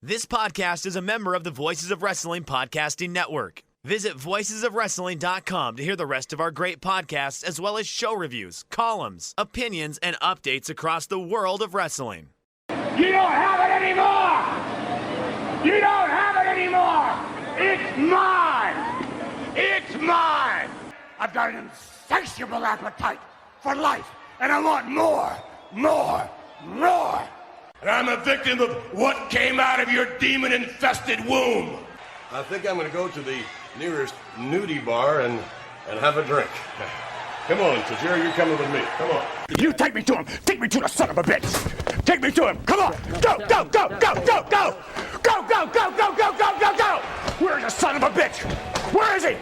This podcast is a member of the Voices of Wrestling Podcasting Network. Visit voicesofwrestling.com to hear the rest of our great podcasts, as well as show reviews, columns, opinions, and updates across the world of wrestling. You don't have it anymore! You don't have it anymore! It's mine! It's mine! I've got an insatiable appetite for life, and I want more! And I'm a victim of what came out of your demon-infested womb. I think I'm going to go to the nearest nudie bar and have a drink. Come on, Tajiri, you're coming with me. Come on. You take me to him! Take me to the son of a bitch! Take me to him! Come on! Go! Where's the son of a bitch? Where is he?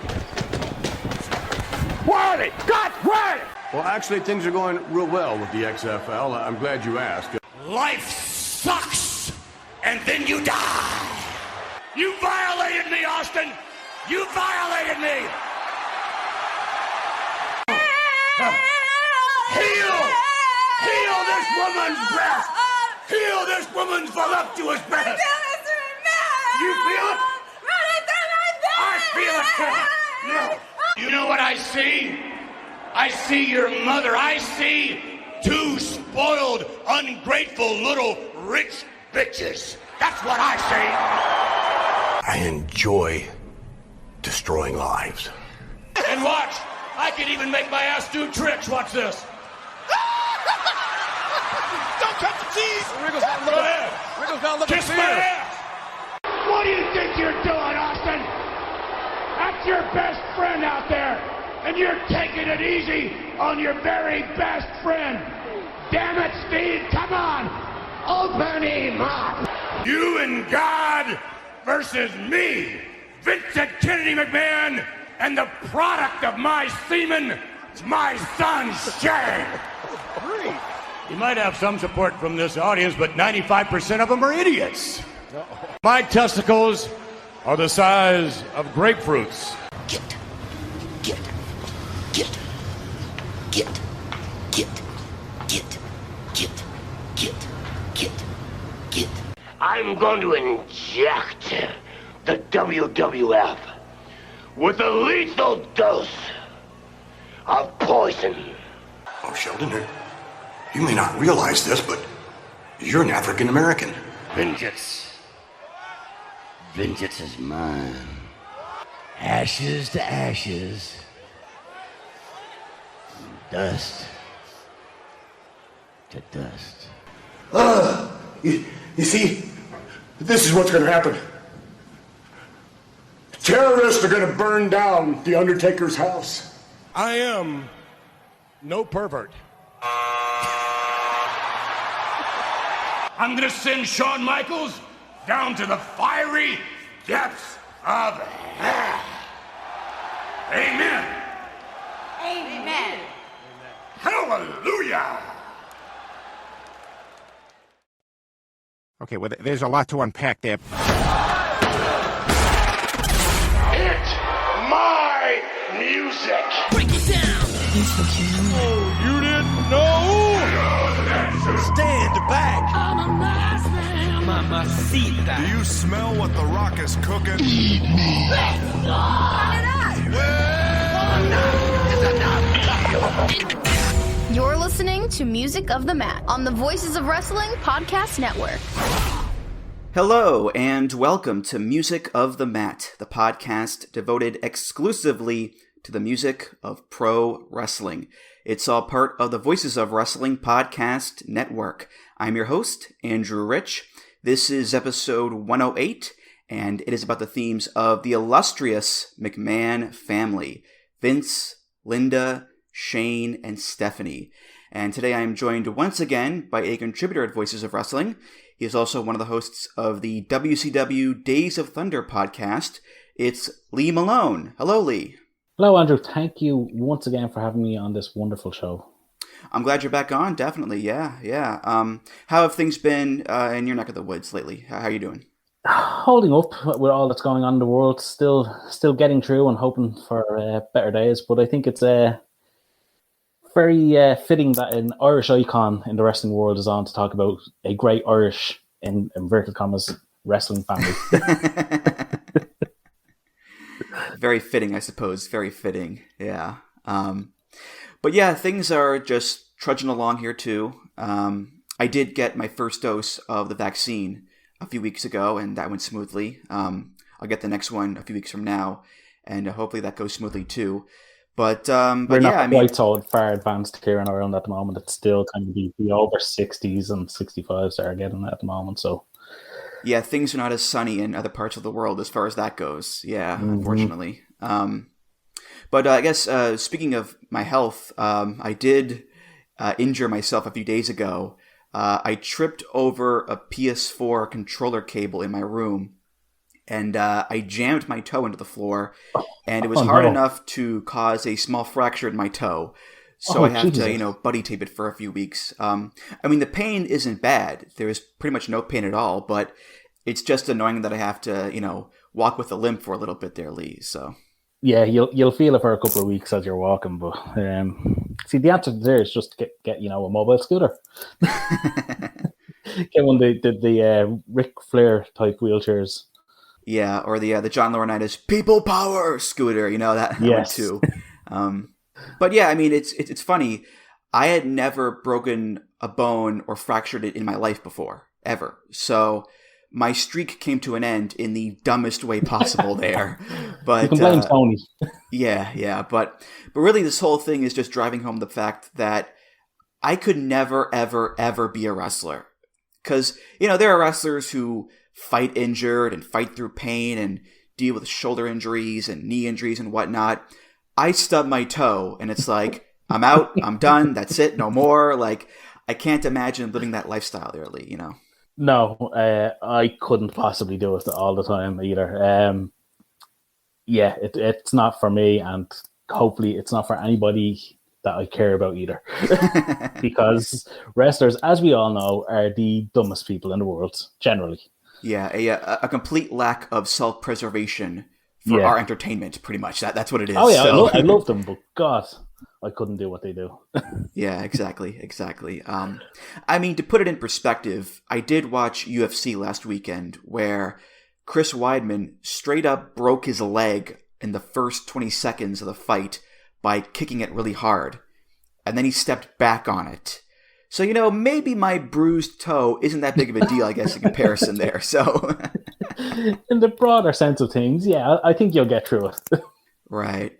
Where are they? God, where are they? Well, actually, things are going real well with the XFL. I'm glad you asked. Life sucks, and then you die. You violated me, Austin. You violated me. Heal this woman's breast. Heal this woman's voluptuous breast. You feel it? I feel it too. No. You know what I see? I see your mother. I see two spoiled, ungrateful little rich bitches. That's what I see. I enjoy destroying lives. And watch, I can even make my ass do tricks. Watch this. Don't cut the cheese. Wriggles down a little bit. Wriggles down a little bit. Kiss my ass. What do you think you're doing, Austin? That's your best friend out there, and you're taking it easy on your very best friend. Damn it, Steve, come on. Open him up. You and God versus me. Vincent Kennedy McMahon and the product of my semen, my son Shane. Great. You might have some support from this audience, but 95% of them are idiots. My testicles are the size of grapefruits. Get. I'm going to inject the WWF with a lethal dose of poison. Oh, Sheldon, you may not realize this, but you're an African American. Vengeance is mine. Ashes to ashes. Dust to dust. You see, this is what's going to happen. Terrorists are going to burn down the Undertaker's house. I am no pervert. I'm going to send Shawn Michaels down to the fiery depths of hell. Amen. Amen. Hallelujah. Okay, well, there's a lot to unpack there. It's my music. Break it down! Oh, you didn't know? Stand back! Do you smell what The Rock is cooking? You're listening to Music of the Mat on the Voices of Wrestling Podcast Network. Hello, and welcome to Music of the Mat, the podcast devoted exclusively to the music of pro wrestling. It's all part of the Voices of Wrestling Podcast Network. I'm your host, Andrew Rich. This is episode 108, and it is about the themes of the illustrious McMahon family, Vince, Linda, Shane, and Stephanie. And today I am joined once again by a contributor at Voices of Wrestling. He is also one of the hosts of the WCW Days of Thunder podcast. It's Lee Malone. Hello, Lee. Hello, Andrew. Thank you once again for having me on this wonderful show. I'm glad you're back on, definitely. Yeah. How have things been in your neck of the woods lately? How are you doing? Holding up with all that's going on in the world. Still getting through and hoping for better days. But I think it's very fitting that an Irish icon in the wrestling world is on to talk about a great Irish, in inverted commas, wrestling family. Very fitting, I suppose. Very fitting. Yeah. But yeah, things are just trudging along here too. I did get my first dose of the vaccine a few weeks ago, and that went smoothly. I'll get the next one a few weeks from now, and hopefully that goes smoothly too. But We're yeah, not I mean, quite so far advanced here in Ireland at the moment. It's still kind of the over 60s and 65s that are getting it at the moment. So yeah, things are not as sunny in other parts of the world as far as that goes. Yeah, unfortunately. But I guess speaking of my health, I did injure myself a few days ago. I tripped over a PS4 controller cable in my room, and I jammed my toe into the floor, and it was hard enough to cause a small fracture in my toe. So I have to, buddy tape it for a few weeks. I mean, the pain isn't bad. There is pretty much no pain at all, but it's just annoying that I have to, walk with a limp for a little bit there, Lee. So yeah, you'll feel it for a couple of weeks as you're walking. But see, the answer there is just get a mobile scooter. Get one of the Ric Flair type wheelchairs. Yeah, or the John Laurinaitis People Power scooter. That yes. one too. But yeah, I mean, it's funny. I had never broken a bone or fractured it in my life before, ever. So my streak came to an end in the dumbest way possible there. But you can blame Tony. Yeah. But really, this whole thing is just driving home the fact that I could never, ever, ever be a wrestler. Because, there are wrestlers who fight injured and fight through pain and deal with shoulder injuries and knee injuries and whatnot. I stub my toe and it's like, I'm out, I'm done, that's it, no more. Like, I can't imagine living that lifestyle there, Lee, No, I couldn't possibly do it all the time either. Yeah, it's not for me, and hopefully it's not for anybody that I care about either. Because wrestlers, as we all know, are the dumbest people in the world, generally. Yeah, a complete lack of self-preservation for our entertainment, pretty much. That's what it is. Oh yeah, so. I love them, but God, I couldn't do what they do. Yeah, exactly. I mean, to put it in perspective, I did watch UFC last weekend where Chris Weidman straight up broke his leg in the first 20 seconds of the fight by kicking it really hard. And then he stepped back on it. So, maybe my bruised toe isn't that big of a deal, I guess, in comparison there. So, in the broader sense of things, yeah, I think you'll get through it. Right.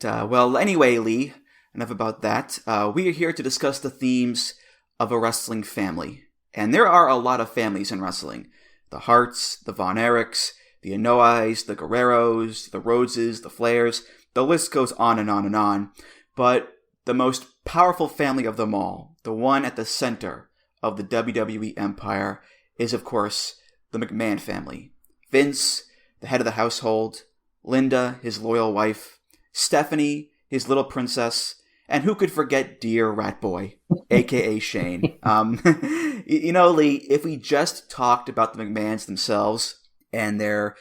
Well, anyway, Lee, enough about that. We are here to discuss the themes of a wrestling family. And there are a lot of families in wrestling. The Harts, the Von Erichs, the Anoa'i, the Guerreros, the Rhodeses, the Flairs. The list goes on and on and on. But the most powerful family of them all, the one at the center of the WWE empire, is, of course, the McMahon family. Vince, the head of the household, Linda, his loyal wife, Stephanie, his little princess, and who could forget dear Rat Boy, a.k.a. Shane. Lee, if we just talked about the McMahons themselves and their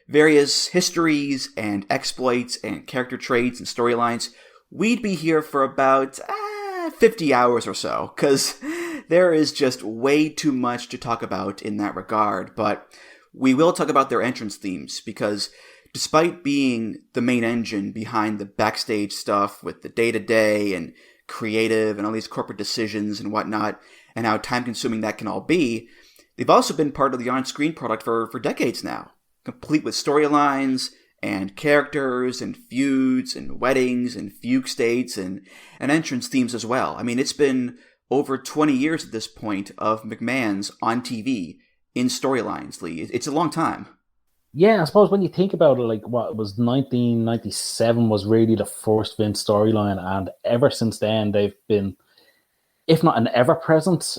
various histories and exploits and character traits and storylines, we'd be here for about 50 hours or so, because there is just way too much to talk about in that regard. But we will talk about their entrance themes, because despite being the main engine behind the backstage stuff with the day-to-day and creative and all these corporate decisions and whatnot, and how time-consuming that can all be, they've also been part of the on-screen product for decades now, complete with storylines and characters and feuds and weddings and fugue states and entrance themes as well. I mean, it's been over 20 years at this point of McMahon's on TV in storylines, Lee. It's a long time. Yeah, I suppose when you think about it, like, what, it was 1997 was really the first Vince storyline, and ever since then they've been, if not an ever-present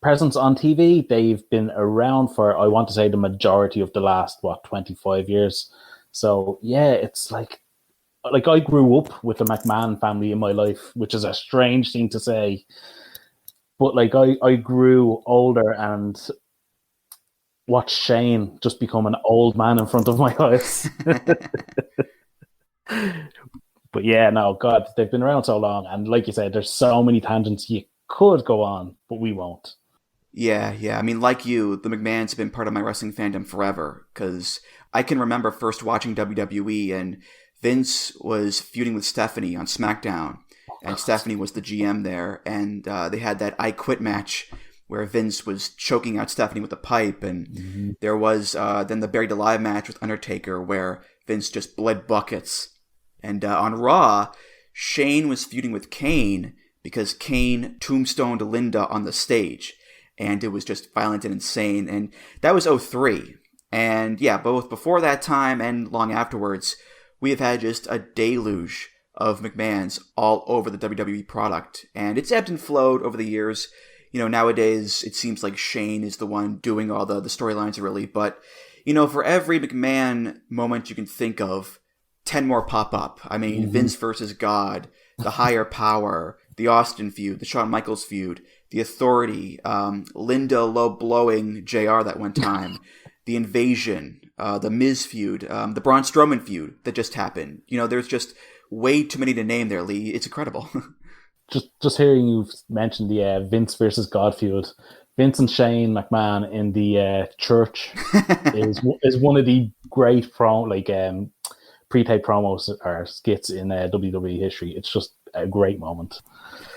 presence on TV, they've been around for, I want to say, the majority of the last, 25 years. So yeah, it's like I grew up with the McMahon family in my life, which is a strange thing to say, but like I grew older and watched Shane just become an old man in front of my eyes. But yeah, no, God, they've been around so long, and like you said, there's so many tangents you could go on, but we won't. Yeah. I mean, like you, the McMahons have been part of my wrestling fandom forever, because I can remember first watching WWE, and Vince was feuding with Stephanie on SmackDown, and Stephanie was the GM there, and they had that I Quit match where Vince was choking out Stephanie with a pipe, and there was then the Buried Alive match with Undertaker where Vince just bled buckets. And on Raw, Shane was feuding with Kane because Kane tombstoned Linda on the stage, and it was just violent and insane, and that was 2003. And yeah, both before that time and long afterwards, we have had just a deluge of McMahons all over the WWE product, and it's ebbed and flowed over the years. You know, nowadays it seems like Shane is the one doing all the storylines really, but you know, for every McMahon moment you can think of, 10 more pop up. I mean, Vince versus God, the Higher Power, the Austin feud, the Shawn Michaels feud, the Authority, Linda low blowing JR that one time, the Invasion, the Miz feud, the Braun Strowman feud that just happened. You know, there's just way too many to name there, Lee. It's incredible. Just hearing you mention the Vince versus God feud, Vince and Shane McMahon in the church is one of the great pre-tape promos or skits in WWE history. It's just a great moment.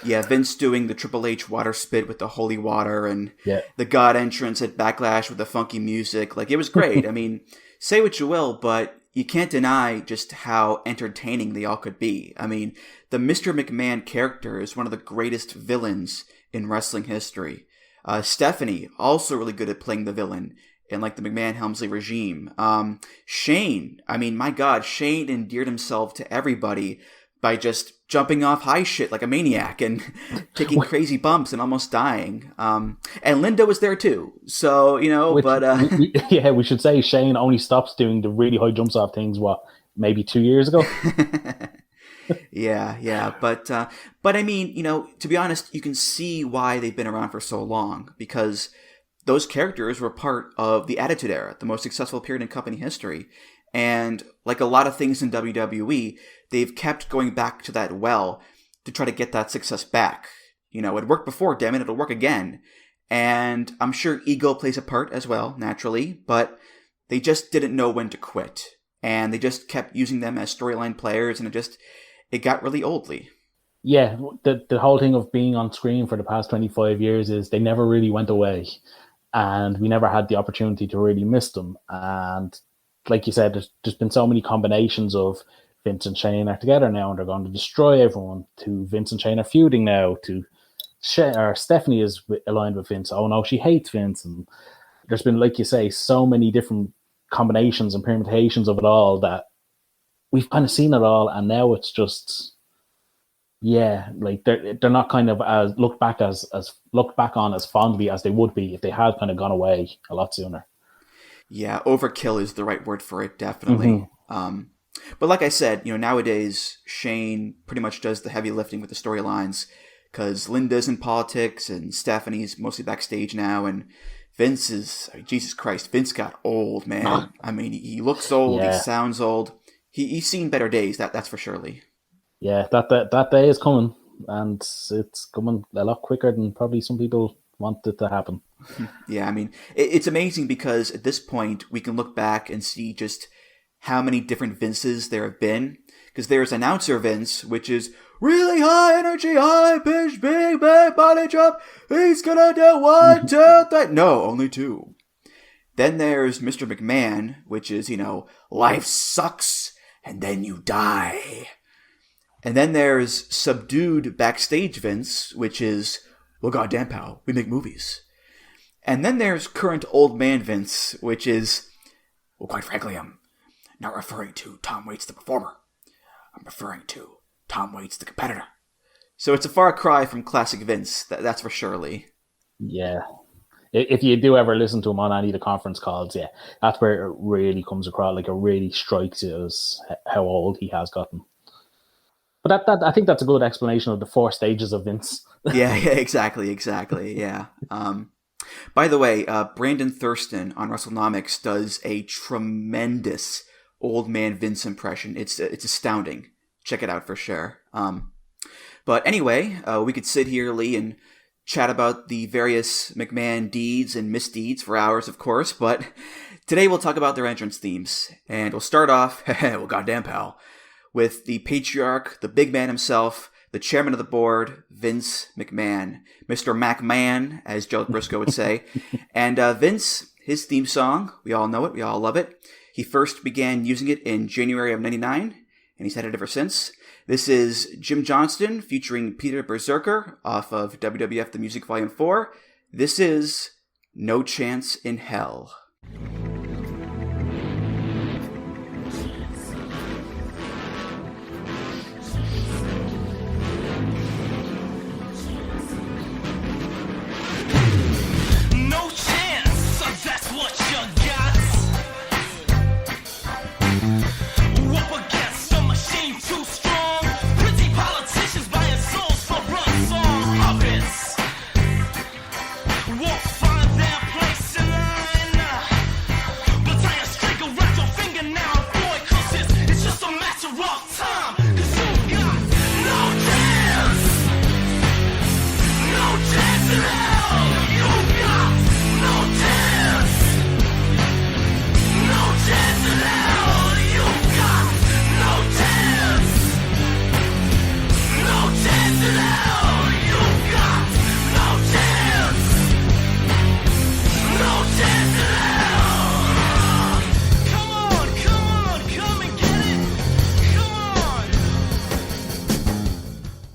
Yeah, Vince doing the Triple H water spit with the holy water, and the God entrance at Backlash with the funky music. Like, it was great. I mean, say what you will, but you can't deny just how entertaining they all could be. I mean, the Mr. McMahon character is one of the greatest villains in wrestling history. Stephanie, also really good at playing the villain in like the McMahon-Helmsley regime. Shane, I mean, my God, Shane endeared himself to everybody by just jumping off high shit like a maniac and taking crazy bumps and almost dying. And Linda was there too. So, you know, we should say Shane only stops doing the really high jumps off things, maybe 2 years ago? Yeah. But I mean, you know, to be honest, you can see why they've been around for so long, because those characters were part of the Attitude Era, the most successful period in company history. And like a lot of things in WWE, they've kept going back to that well to try to get that success back. You know, it worked before, damn it, it'll work again. And I'm sure ego plays a part as well, naturally, but they just didn't know when to quit. And they just kept using them as storyline players, and it got really old, Lee. Yeah, the whole thing of being on screen for the past 25 years is they never really went away. And we never had the opportunity to really miss them. And like you said, there's been so many combinations of Vince and Shane are together now and they're going to destroy everyone, to Vince and Shane are feuding now, to Stephanie is aligned with Vince. Oh no, she hates Vince. And there's been, like you say, so many different combinations and permutations of it all that we've kind of seen it all. And now it's just, like they're not kind of as looked back on as fondly as they would be if they had kind of gone away a lot sooner. Yeah, overkill is the right word for it, definitely. But like I said, you know, nowadays Shane pretty much does the heavy lifting with the storylines, because Linda's in politics and Stephanie's mostly backstage now, and Vince is, Jesus Christ, Vince got old, man. I mean, he looks old, he sounds old. He's seen better days, that's for sure, Lee. Yeah, that day is coming, and it's coming a lot quicker than probably some people want it to happen. Yeah, I mean, it's amazing because at this point we can look back and see just how many different Vinces there have been. Because there's announcer Vince, which is really high energy, high pitch, big body drop. He's gonna do 1, 2, 3. No, only 2. Then there's Mr. McMahon, which is, you know, life sucks and then you die. And then there's subdued backstage Vince, which is, well, goddamn, pal, we make movies. And then there's current old man Vince, which is, well, quite frankly, I'm not referring to Tom Waits the performer. I'm referring to Tom Waits the competitor. So it's a far cry from classic Vince, that's for sure, Lee. Yeah. If you do ever listen to him on any of the conference calls, that's where it really comes across, like it really strikes you as how old he has gotten. But that I think that's a good explanation of the 4 stages of Vince. yeah, exactly, yeah. By the way, Brandon Thurston on WrestleNomics does a tremendous old man Vince impression. It's astounding. Check it out for sure. But anyway, we could sit here, Lee, and chat about the various McMahon deeds and misdeeds for hours, of course, but today we'll talk about their entrance themes. And we'll start off, well, goddamn pal, with the patriarch, the big man himself, the chairman of the board, Vince McMahon. Mr. McMahon, as Joe Briscoe would say. And Vince, his theme song, we all know it, we all love it. He first began using it in January of 99, and he's had it ever since. This is Jim Johnston featuring Peter Berserker off of WWF The Music Volume 4. This is No Chance in Hell.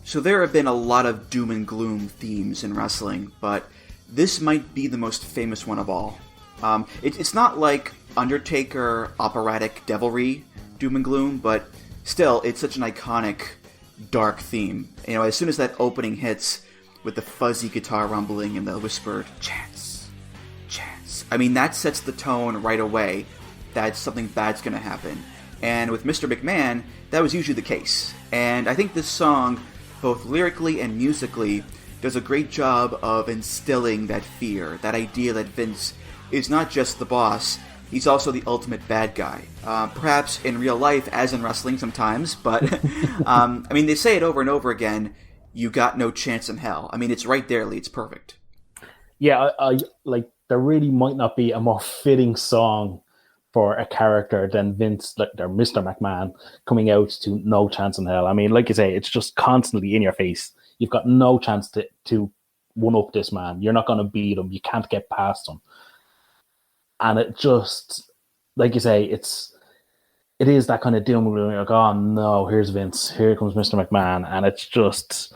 So there have been a lot of doom and gloom themes in wrestling, but this might be the most famous one of all. It's not like Undertaker operatic devilry doom and gloom, but still, it's such an iconic, dark theme. You know, as soon as that opening hits with the fuzzy guitar rumbling and the whispered, chance, chance. I mean, that sets the tone right away that something bad's going to happen. And with Mr. McMahon, that was usually the case. And I think this song, both lyrically and musically, does a great job of instilling that fear, that idea that Vince is not just the boss, he's also the ultimate bad guy. Perhaps in real life, as in wrestling sometimes, but I mean, they say it over and over again, you got no chance in hell. I mean, it's right there, Lee, it's perfect. Yeah, I like, there really might not be a more fitting song for a character than Vince, like their Mr. McMahon, coming out to No Chance in Hell. I mean, like you say, it's just constantly in your face. You've got no chance to one-up this man. You're not going to beat him. You can't get past him. And it just, like you say, it is that kind of doom and gloom. You're like, oh no, here's Vince. Here comes Mr. McMahon. And it's just,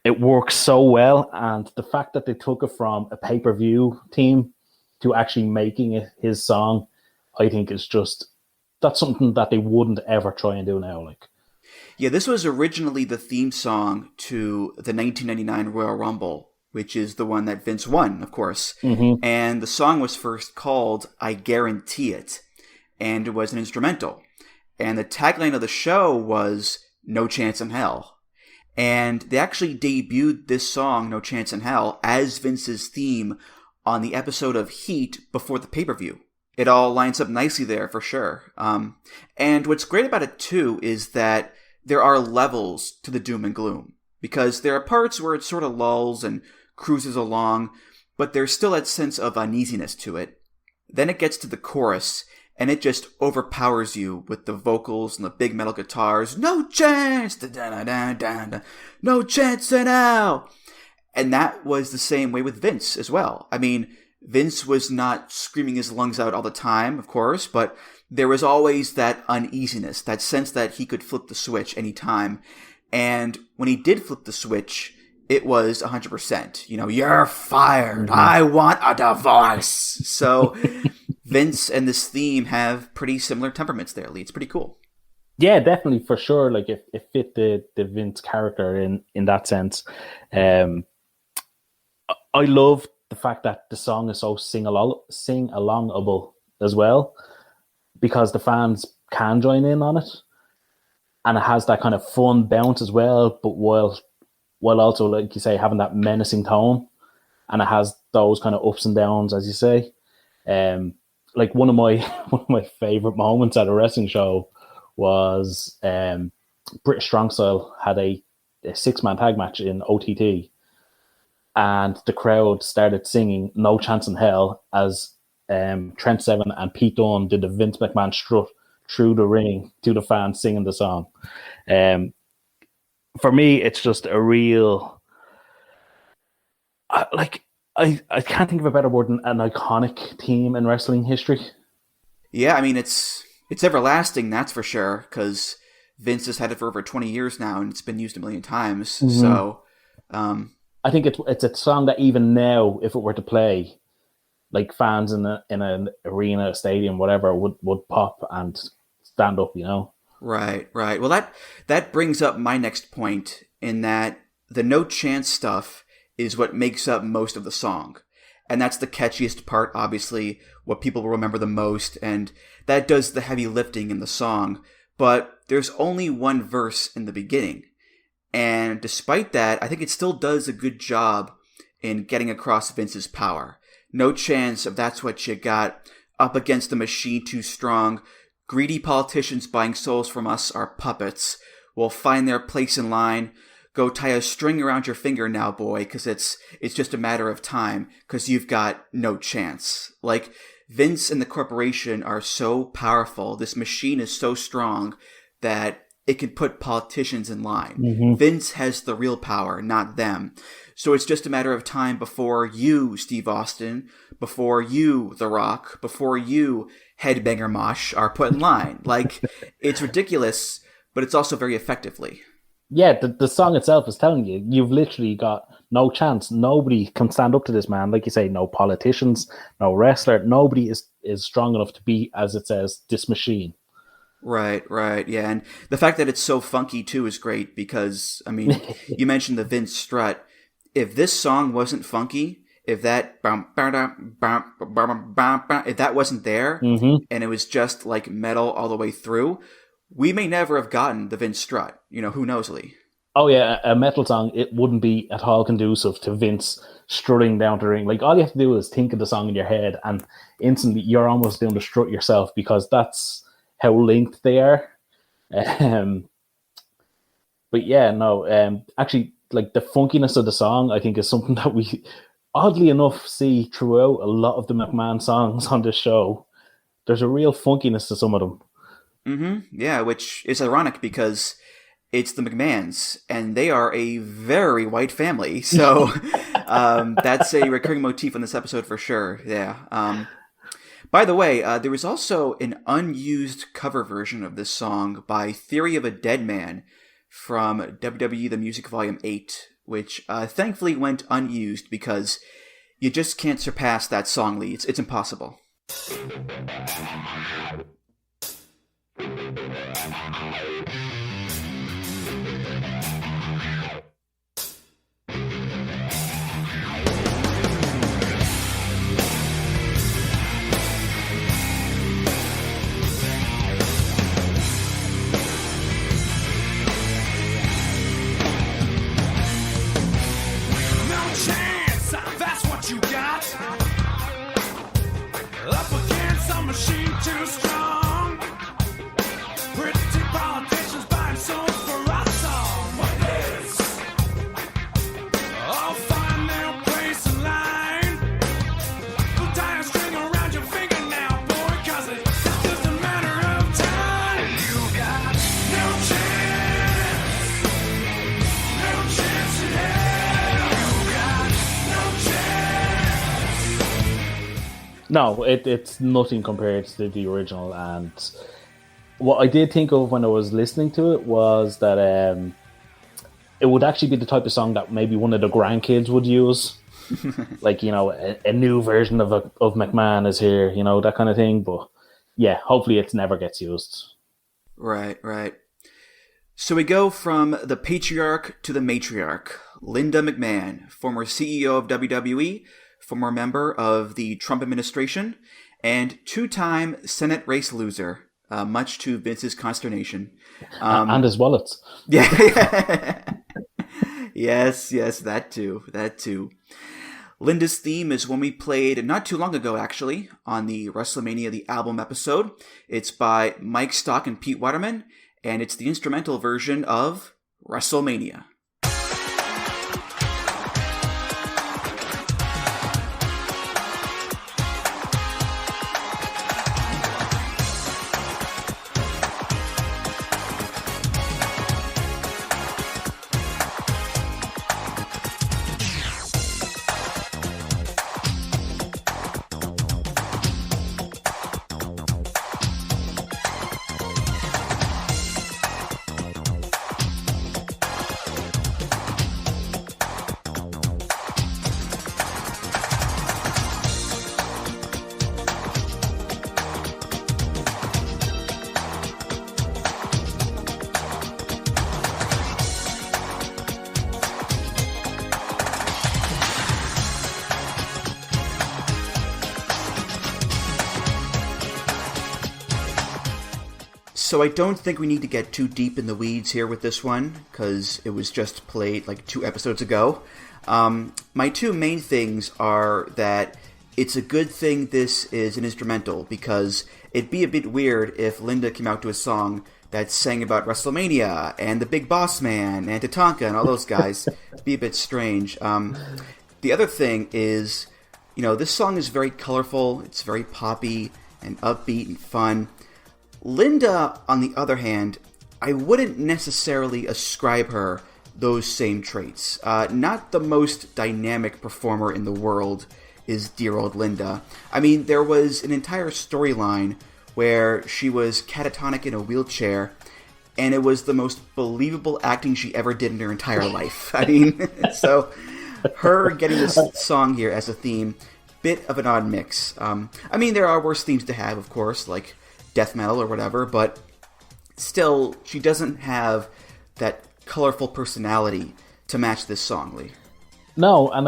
it works so well. And the fact that they took it from a pay-per-view team to actually making it his song, I think is just, that's something that they wouldn't ever try and do now. Like, yeah, this was originally the theme song to the 1999 Royal Rumble, which is the one that Vince won, of course. Mm-hmm. And the song was first called I Guarantee It, and it was an instrumental. And the tagline of the show was No Chance in Hell. And they actually debuted this song, No Chance in Hell, as Vince's theme on the episode of Heat before the pay-per-view. It all lines up nicely there, for sure. And what's great about it, too, is that there are levels to the doom and gloom. Because there are parts where it sort of lulls and cruises along, but there's still that sense of uneasiness to it. Then it gets to the chorus, and it just overpowers you with the vocals and the big metal guitars. No chance! Da-da-da-da-da. No chance at all! And that was the same way with Vince as well. I mean, Vince was not screaming his lungs out all the time, of course, but there was always that uneasiness, that sense that he could flip the switch anytime. And when he did flip the switch, it was 100%. You know, you're fired. Mm-hmm. I want a divorce. So Vince and this theme have pretty similar temperaments there, Lee. It's pretty cool. Yeah, definitely, for sure. Like, it fit the Vince character in that sense. I love the fact that the song is so sing-alongable as well, because the fans can join in on it, and it has that kind of fun bounce as well, but while also, like you say, having that menacing tone, and it has those kind of ups and downs, as you say. Like one of my favorite moments at a wrestling show was British Strong Style had a 6-man tag match in OTT. and the crowd started singing "No Chance in Hell" as Trent Seven and Pete Dunne did the Vince McMahon strut through the ring to the fans singing the song. For me, it's just a real, I can't think of a better word than an iconic theme in wrestling history. Yeah, I mean, it's everlasting, that's for sure, because Vince has had it for over 20 years now, and it's been used a million times. Mm-hmm. So, I think it's a song that even now, if it were to play, like fans in an arena, stadium, whatever, would pop and stand up, you know? Right. Well, that brings up my next point, in that the no chance stuff is what makes up most of the song. And that's the catchiest part, obviously, what people will remember the most, and that does the heavy lifting in the song. But there's only one verse in the beginning. And despite that, I think it still does a good job in getting across Vince's power. No chance of that's what you got. Up against the machine too strong. Greedy politicians buying souls from us are puppets. Will find their place in line. Go tie a string around your finger now, boy, because it's just a matter of time, because you've got no chance. Like, Vince and the corporation are so powerful. This machine is so strong that it can put politicians in line. Mm-hmm. Vince has the real power, not them. So it's just a matter of time before you, Steve Austin, before you, The Rock, before you, Headbanger Mosh, are put in line. Like, it's ridiculous, but it's also very effectively. Yeah, the song itself is telling you, you've literally got no chance. Nobody can stand up to this man. Like you say, no politicians, no wrestler. Nobody is strong enough to be, as it says, this machine. Right, yeah. And the fact that it's so funky, too, is great because, I mean, you mentioned the Vince strut. If this song wasn't funky, if that if that wasn't there, mm-hmm. and it was just like metal all the way through, we may never have gotten the Vince strut. You know, who knows, Lee? Oh, yeah, a metal song, it wouldn't be at all conducive to Vince strutting down the ring. Like, all you have to do is think of the song in your head, and instantly you're almost doing the strut yourself, because that's how linked they are. But yeah, no, actually, like, the funkiness of the song, I think, is something that we, oddly enough, see throughout a lot of the McMahon songs on this show. There's a real funkiness to some of them. Mm-hmm. Yeah, which is ironic because it's the McMahons, and they are a very white family. So that's a recurring motif in this episode for sure. Yeah. By the way, there was also an unused cover version of this song by Theory of a Dead Man from WWE The Music Volume 8, which thankfully went unused because you just can't surpass that song, Lee. It's impossible. No, it's nothing compared to the original. And what I did think of when I was listening to it was that it would actually be the type of song that maybe one of the grandkids would use. Like, you know, a new version of McMahon is here, you know, that kind of thing. But yeah, hopefully it never gets used. Right. So we go from the patriarch to the matriarch. Linda McMahon, former CEO of WWE, former member of the Trump administration, and two-time Senate race loser, much to Vince's consternation. And his wallets. Yeah. Yes, that too. Linda's theme is one we played not too long ago, actually, on the WrestleMania The Album episode. It's by Mike Stock and Pete Waterman, and it's the instrumental version of WrestleMania. So I don't think we need to get too deep in the weeds here with this one, because it was just played like 2 episodes ago. My 2 main things are that it's a good thing this is an instrumental, because it'd be a bit weird if Linda came out to a song that sang about WrestleMania and the Big Boss Man and Tatanka and all those guys. It'd be a bit strange. The other thing is, this song is very colorful, it's very poppy and upbeat and fun. Linda, on the other hand, I wouldn't necessarily ascribe her those same traits. Not the most dynamic performer in the world is dear old Linda. I mean, there was an entire storyline where she was catatonic in a wheelchair, and it was the most believable acting she ever did in her entire life. I mean, so her getting this song here as a theme, bit of an odd mix. I mean, there are worse themes to have, of course, like death metal or whatever, but still, she doesn't have that colorful personality to match this song, Lee. No, and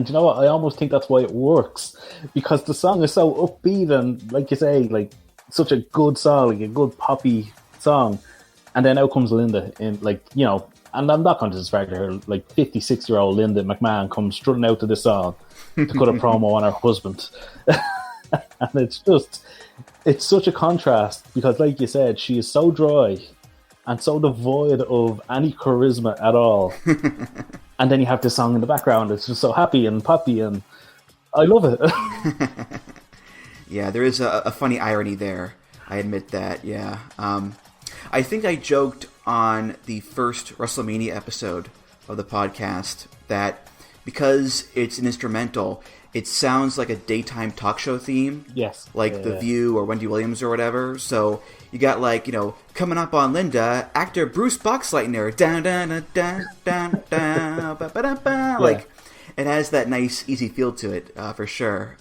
you know what? I almost think that's why it works, because the song is so upbeat and, like you say, like such a good song, like a good poppy song, and then out comes Linda in, and I'm not going to disrespect her, like 56-year-old Linda McMahon comes strutting out to this song to cut a promo on her husband, and it's such a contrast, because like you said, she is so dry and so devoid of any charisma at all. And then you have this song in the background. It's just so happy and poppy, and I love it. Yeah, there is a funny irony there. I admit that, yeah. I think I joked on the first WrestleMania episode of the podcast that because it's an instrumental, it sounds like a daytime talk show theme. Yes. Like The View or Wendy Williams or whatever. So you got coming up on Linda, actor Bruce Boxleitner. Down, down, down, down, down, ba, ba, da, ba. Like, it has that nice, easy feel to it, for sure.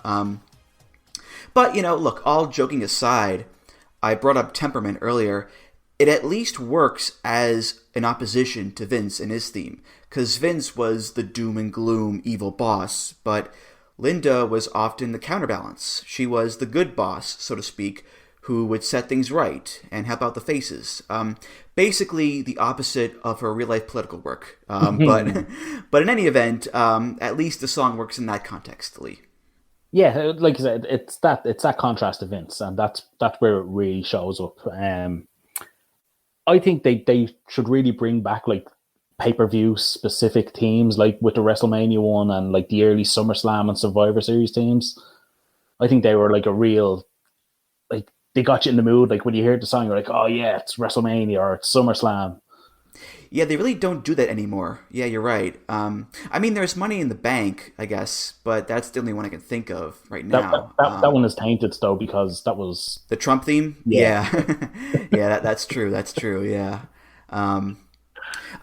But, look, all joking aside, I brought up temperament earlier. It at least works as an opposition to Vince and his theme. Because Vince was the doom and gloom evil boss, but Linda was often the counterbalance. She was the good boss, so to speak, who would set things right and help out the faces. Basically, the opposite of her real-life political work. But in any event, at least the song works in that context, Lee. Yeah, like you said, it's that contrast to Vince, and that's where it really shows up. I think they should really bring back pay-per-view specific teams, like with the WrestleMania one and like the early SummerSlam and Survivor Series teams. I think they were a real, they got you in the mood. Like when you hear the song, you're like, oh yeah, it's WrestleMania or it's SummerSlam. Yeah, they really don't do that anymore. Yeah, you're right. I mean, there's Money in the Bank, I guess, but that's the only one I can think of right now. That one is tainted, though, because that was... The Trump theme? Yeah. Yeah, that's true. That's true, yeah.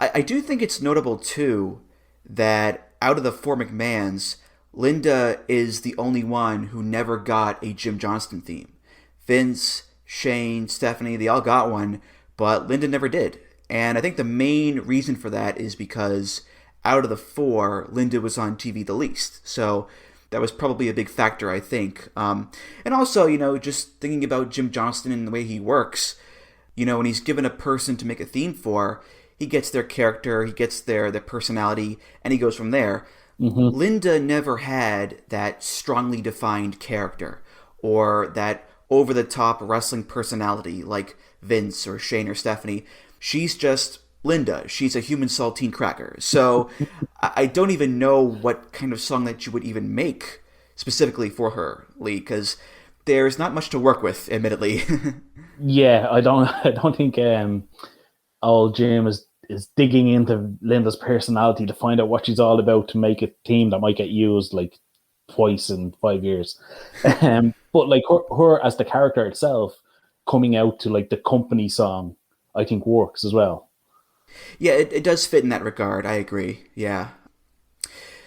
I do think it's notable, too, that out of the 4 McMahons, Linda is the only one who never got a Jim Johnston theme. Vince, Shane, Stephanie, they all got one, but Linda never did. And I think the main reason for that is because out of the 4, Linda was on TV the least. So that was probably a big factor, I think. And also, just thinking about Jim Johnston and the way he works, when he's given a person to make a theme for, he gets their character, he gets their personality, and he goes from there. Mm-hmm. Linda never had that strongly defined character or that over-the-top wrestling personality like Vince or Shane or Stephanie. She's just Linda. She's a human saltine cracker. So I don't even know what kind of song that you would even make specifically for her, Lee, because there's not much to work with, admittedly. Yeah, I don't think old Jim is digging into Linda's personality to find out what she's all about to make a theme that might get used twice in 5 years. But her as the character itself coming out to the company song, I think works as well. Yeah, it does fit in that regard. I agree. Yeah.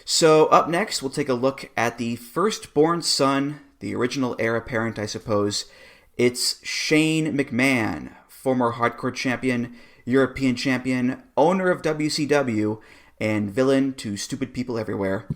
So up next, we'll take a look at the firstborn son, the original heir apparent, I suppose. It's Shane McMahon, former hardcore champion, European champion, owner of WCW, and villain to stupid people everywhere.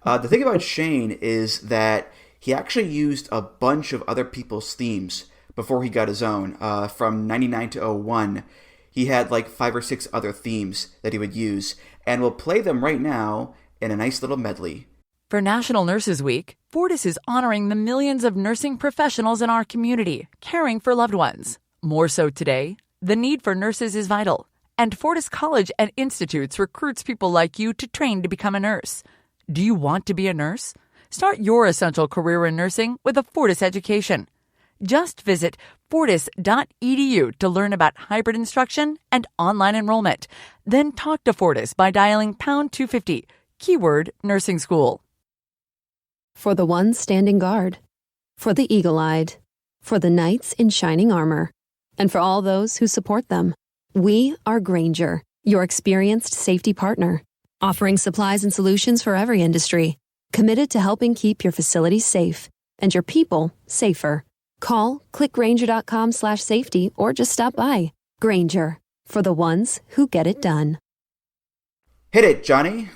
The thing about Shane is that he actually used a bunch of other people's themes before he got his own. From 99 to 01, he had like 5 or 6 other themes that he would use, and we'll play them right now in a nice little medley. For National Nurses Week, Fortis is honoring the millions of nursing professionals in our community, caring for loved ones. More so today, the need for nurses is vital, and Fortis College and Institutes recruits people like you to train to become a nurse. Do you want to be a nurse? Start your essential career in nursing with a Fortis education. Just visit fortis.edu to learn about hybrid instruction and online enrollment. Then talk to Fortis by dialing pound 250, keyword nursing school. For the ones standing guard, for the eagle-eyed, for the knights in shining armor, and for all those who support them, we are Grainger, your experienced safety partner, offering supplies and solutions for every industry, committed to helping keep your facilities safe and your people safer. Call, click Grainger.com/safety, or just stop by. Grainger, for the ones who get it done. Hit it, Johnny.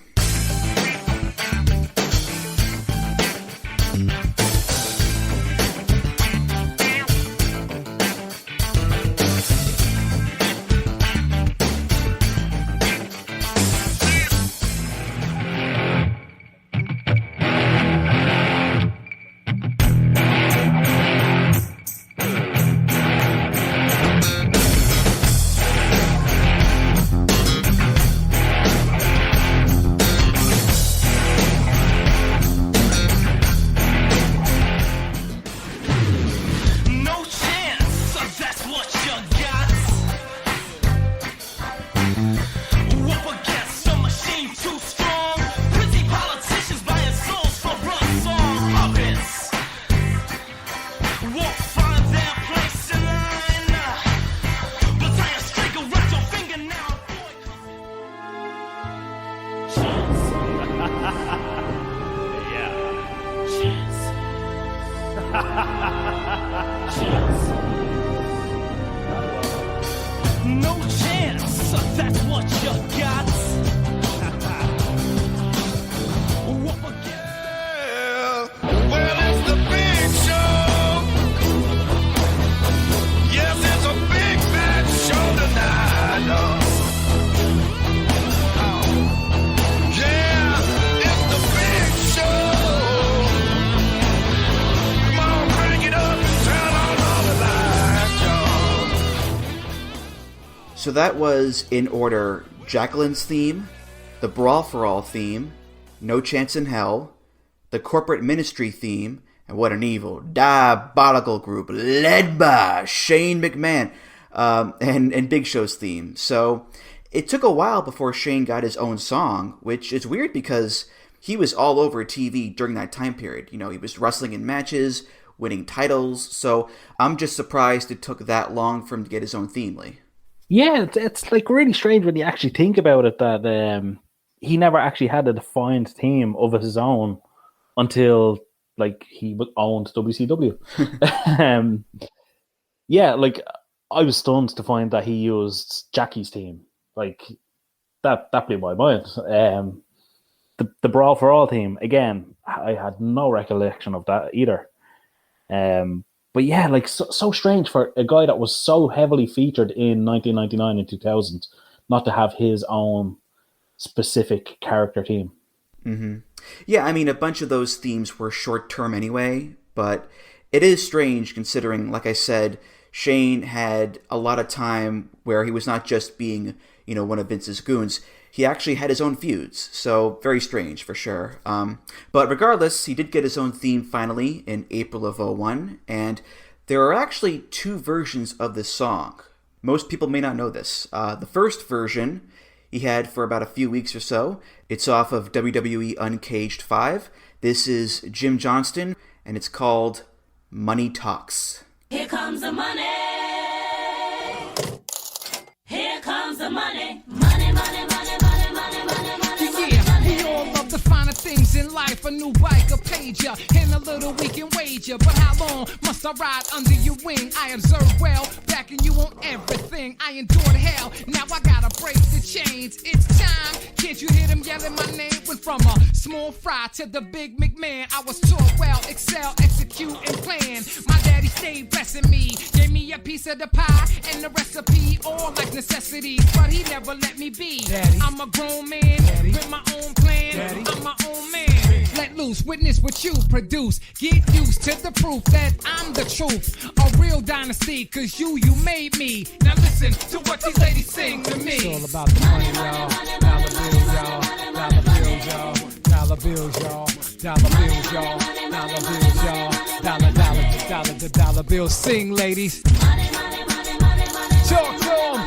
No chance, that's what you got. Well, it's the big show. Yes, it's a big bad show tonight. Yeah, it's the big show. Come on, crank it up and turn on all the lights, y'all. So that was, in order, Jacqueline's theme, the Brawl for All theme, No Chance in Hell, the Corporate Ministry theme, and what an evil, diabolical group led by Shane McMahon, and Big Show's theme. So it took a while before Shane got his own song, which is weird because he was all over TV during that time period. You know, he was wrestling in matches, winning titles, so I'm just surprised it took that long for him to get his own theme, Lee. Yeah, it's like really strange when you actually think about it that he never actually had a defined theme of his own until like he owned WCW. Yeah, like I was stunned to find that he used Jackie's theme. Like that blew my mind. The Brawl for All theme, again, I had no recollection of that either. But yeah, like so strange for a guy that was so heavily featured in 1999 and 2000 not to have his own specific character theme. Mm-hmm. Yeah, I mean, a bunch of those themes were short-term anyway, but it is strange considering, like I said, Shane had a lot of time where he was not just being, you know, one of Vince's goons. He actually had his own feuds, so very strange for sure. But regardless, he did get his own theme finally in April of 01, and there are actually 2 versions of this song. Most people may not know this. The first version he had for about a few weeks or so. It's off of WWE Uncaged 5. This is Jim Johnston, and it's called Money Talks. Here comes the money. Here comes the money. Money, money, money, money, money, money, money. Yeah, we all love the finer things in life. A new bike, a pager, and a little weekend wager. But how long must I ride under your wing? I observe well, backing you on everything. I endured hell, now I gotta break the chains. It's time, can't you hear them yelling my name? Went from a small fry to the big McMahon. I was taught well, excel, execute, and plan. My daddy Daddy stayed blessing me, gave me a piece of the pie and the recipe, all like necessities, but he never let me be. Daddy. I'm a grown man with my own plan. Daddy. I'm my own man. Let loose, witness what you produce. Get used to the proof that I'm the truth. A real dynasty, cause you made me. Now listen to what these ladies sing to me. It's all about the money, y'all. Dollar bills, y'all. Dollar bills, y'all. Dollar bills, y'all. Dollar bills, y'all. Dollar bills, y'all. Dollar bills. Sing, ladies. Talk to them.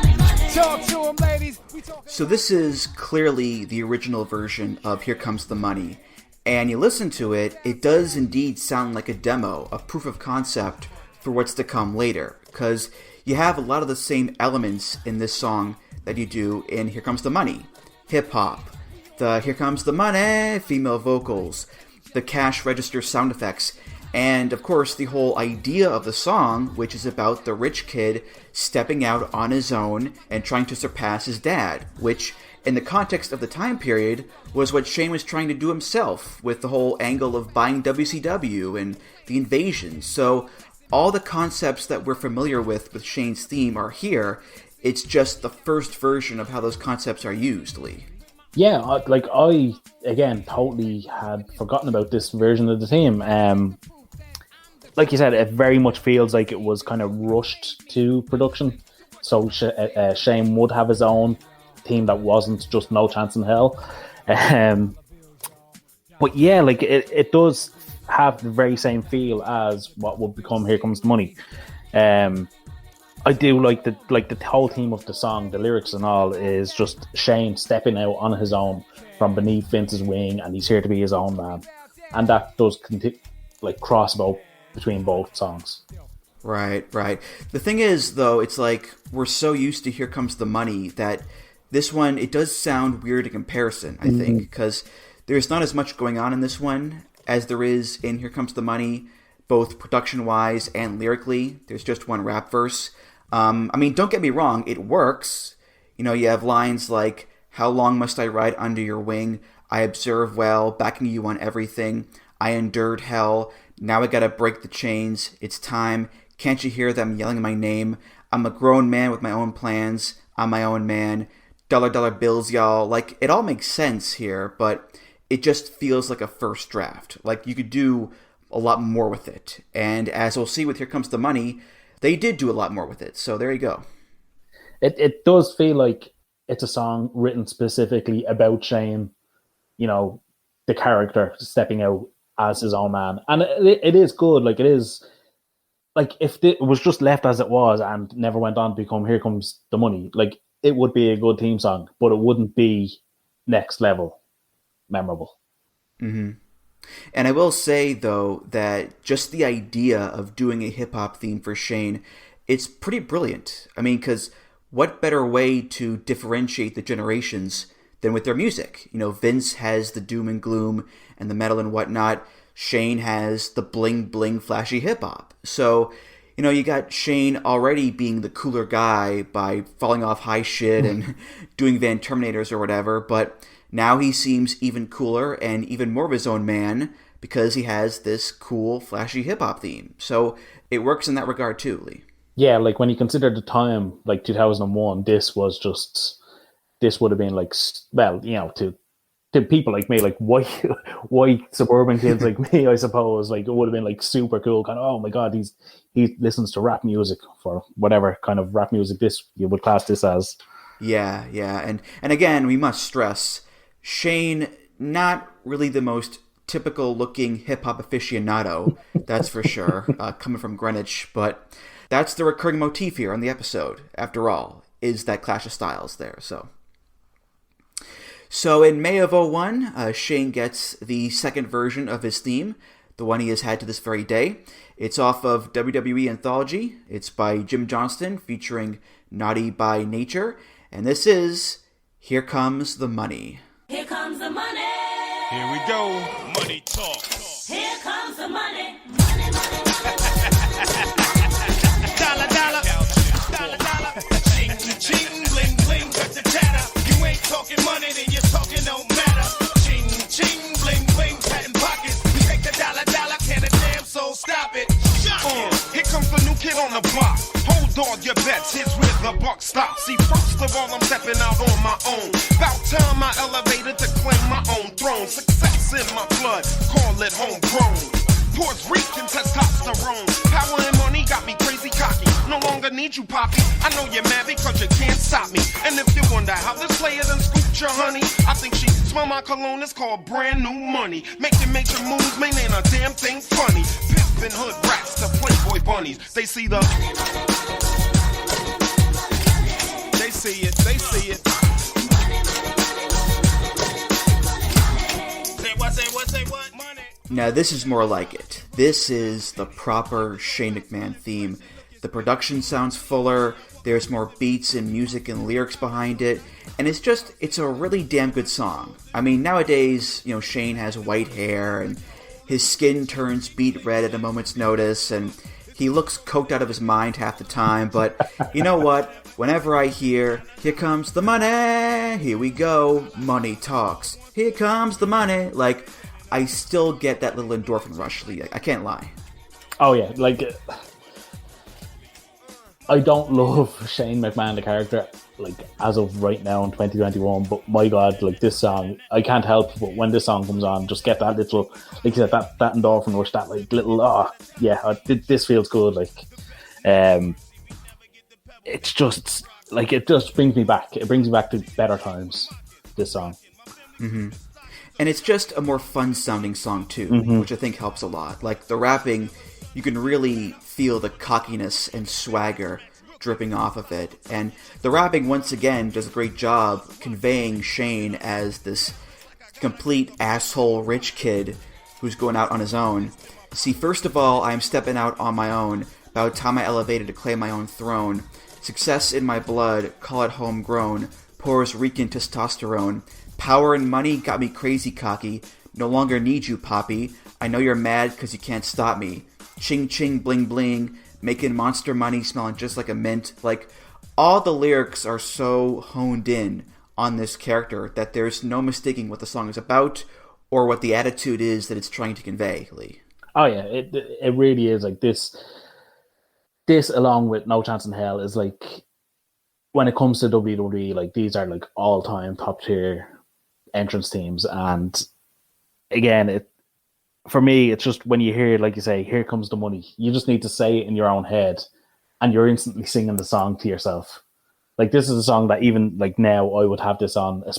Talk to them, ladies. So this is clearly the original version of Here Comes the Money. And you listen to it, it does indeed sound like a demo, a proof of concept for what's to come later. Because you have a lot of the same elements in this song that you do in Here Comes the Money. Hip-hop, the Here Comes the Money female vocals, the cash register sound effects, and of course the whole idea of the song, which is about the rich kid stepping out on his own and trying to surpass his dad, which in the context of the time period was what Shane was trying to do himself with the whole angle of buying WCW and the invasion. So all the concepts that we're familiar with Shane's theme are here. It's just the first version of how those concepts are used, Lee. Yeah, I again totally had forgotten about this version of the theme. Like you said, it very much feels like it was kind of rushed to production. So Shane would have his own theme that wasn't just No Chance in Hell. But yeah, like it does have the very same feel as what would become Here Comes the Money. I do like the whole theme of the song, the lyrics and all, is just Shane stepping out on his own from beneath Vince's wing, and he's here to be his own man. And that does cross between both songs. Right. The thing is, though, it's like we're so used to Here Comes the Money that this one, it does sound weird in comparison, I think, because there's not as much going on in this one as there is in Here Comes the Money, both production-wise and lyrically. There's just one rap verse. I mean, don't get me wrong, it works. You know, you have lines like, how long must I ride under your wing? I observe well, backing you on everything. I endured hell. Now I gotta break the chains. It's time. Can't you hear them yelling my name? I'm a grown man with my own plans. I'm my own man. Dollar bills, y'all. Like, it all makes sense here, but it just feels like a first draft. Like, you could do a lot more with it. And as we'll see with Here Comes the Money, they did do a lot more with it. So there you go. It does feel like it's a song written specifically about Shane, you know, the character stepping out as his own man. And it is good. Like, it is, like, if it was just left as it was and never went on to become Here Comes the Money, like, it would be a good theme song, but it wouldn't be next level memorable. Mm-hmm. And I will say, though, that just the idea of doing a hip-hop theme for Shane, it's pretty brilliant. I mean, because what better way to differentiate the generations than with their music? You know, Vince has the doom and gloom and the metal and whatnot. Shane has the bling-bling flashy hip-hop. So, you know, you got Shane already being the cooler guy by falling off high shit and doing Van Terminators or whatever, but now he seems even cooler and even more of his own man because he has this cool, flashy hip-hop theme. So it works in that regard too, Lee. Yeah, like when you consider the time, like 2001, this would have been like, well, you know, to people like me, like white suburban kids like me, I suppose, like it would have been like super cool, kind of, oh my God, he listens to rap music, for whatever kind of rap music this you would class this as. Yeah. And again, we must stress, Shane, not really the most typical looking hip-hop aficionado, that's for sure, coming from Greenwich, but that's the recurring motif here on the episode, after all, is that clash of styles there. So in May of 2001, Shane gets the second version of his theme, the one he has had to this very day. It's off of WWE Anthology. It's by Jim Johnston, featuring Naughty by Nature, and this is Here Comes the Money. Here comes the money. Here we go. Money talk. Here comes the money. Money. Dollar. Ching, bling, bling, cut the chatter. You ain't talking money, then your talking don't matter. Ching, bling, bling, patent pockets. We take the dollar, can a damn soul stop it. Here comes kid on the block. Hold all your bets, here's where the buck stops. See, first of all, I'm stepping out on my own. About time I elevated to claim my own throne. Success in my blood, call it homegrown. Puerto Rican testosterone. Power and money got me crazy cocky. No longer need you, Poppy. I know you're mad because you can't stop me. And if you wonder how this player done scooped your honey, I think she smell my cologne, it's called brand new money. Making major moves, man, ain't a damn thing funny. Pimpin' hood rats to Playboy bunnies. They see the... They see it, they see it. Say what? Money. Now this is more like it. This is the proper Shane McMahon theme. The production sounds fuller, there's more beats and music and lyrics behind it, and it's a really damn good song. I mean, nowadays, Shane has white hair, and his skin turns beet red at a moment's notice, and he looks coked out of his mind half the time, but you know what? Whenever I hear, here comes the money, here we go, money talks, here comes the money, I still get that little endorphin rush, Lee. I can't lie. Oh yeah, I don't love Shane McMahon, the character, as of right now in 2021, but my God, this song, I can't help but when this song comes on, just get that little, like you said, that endorphin rush, that little, this feels good, it's just, it just brings me back. It brings me back to better times, this song. Mm-hmm. And it's just a more fun-sounding song, too, which I think helps a lot. The rapping, you can really feel the cockiness and swagger dripping off of it. And the rapping, once again, does a great job conveying Shane as this complete asshole rich kid who's going out on his own. See, first of all, I'm stepping out on my own. About time I elevated to claim my own throne. Success in my blood, call it homegrown. Puerto Rican testosterone. Power and money got me crazy cocky. No longer need you, Poppy. I know you're mad because you can't stop me. Ching ching bling bling. Making monster money smelling just like a mint. All the lyrics are so honed in on this character that there's no mistaking what the song is about or what the attitude is that it's trying to convey, Lee. Oh yeah, it really is. This along with No Chance in Hell is when it comes to WWE, these are all-time top tier entrance themes, and again, for me, it's just when you hear, like you say, here comes the money, you just need to say it in your own head and you're instantly singing the song to yourself. This is a song that even now I would have this on a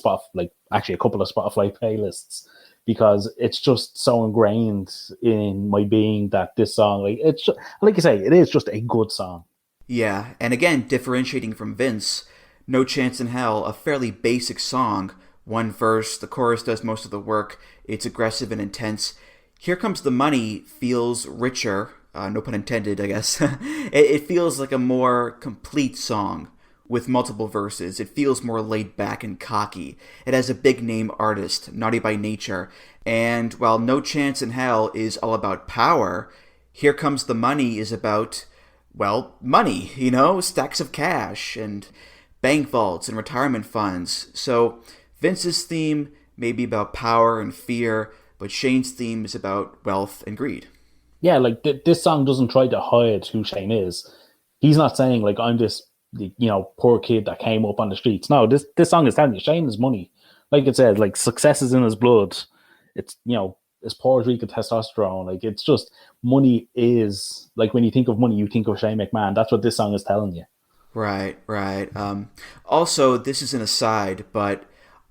actually a couple of Spotify playlists, because it's just so ingrained in my being that this song, it's just, like you say, it is just a good song. Yeah, and again, differentiating from Vince, No Chance in Hell, a fairly basic song. One verse, the chorus does most of the work. It's aggressive and intense. Here Comes the Money feels richer, no pun intended, I guess. It feels like a more complete song with multiple verses. It feels more laid back and cocky. It has a big name artist, Naughty by Nature. And while No Chance in Hell is all about power, Here Comes the Money is about, money, stacks of cash and bank vaults and retirement funds. So Vince's theme may be about power and fear, but Shane's theme is about wealth and greed. Yeah, this song doesn't try to hide who Shane is. He's not saying I'm this, poor kid that came up on the streets. No, this song is telling you Shane is money. Like it said, success is in his blood. It's, it's Puerto Rican testosterone. It's just, money is, when you think of money, you think of Shane McMahon. That's what this song is telling you. Right. Also, this is an aside, but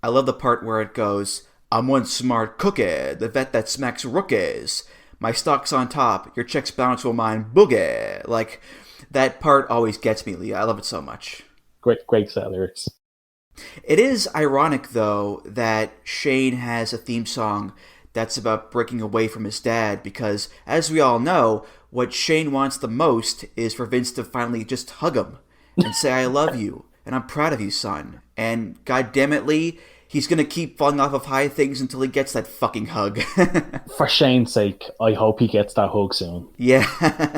I love the part where it goes, I'm one smart cookie, the vet that smacks rookies. My stock's on top, your checks bounce while mine boogie. That part always gets me, Lee. I love it so much. Great set of lyrics. It is ironic, though, that Shane has a theme song that's about breaking away from his dad, because, as we all know, what Shane wants the most is for Vince to finally just hug him and say, I love you, and I'm proud of you, son. And God damn it, Lee, he's going to keep falling off of high things until he gets that fucking hug. For Shane's sake, I hope he gets that hug soon. Yeah.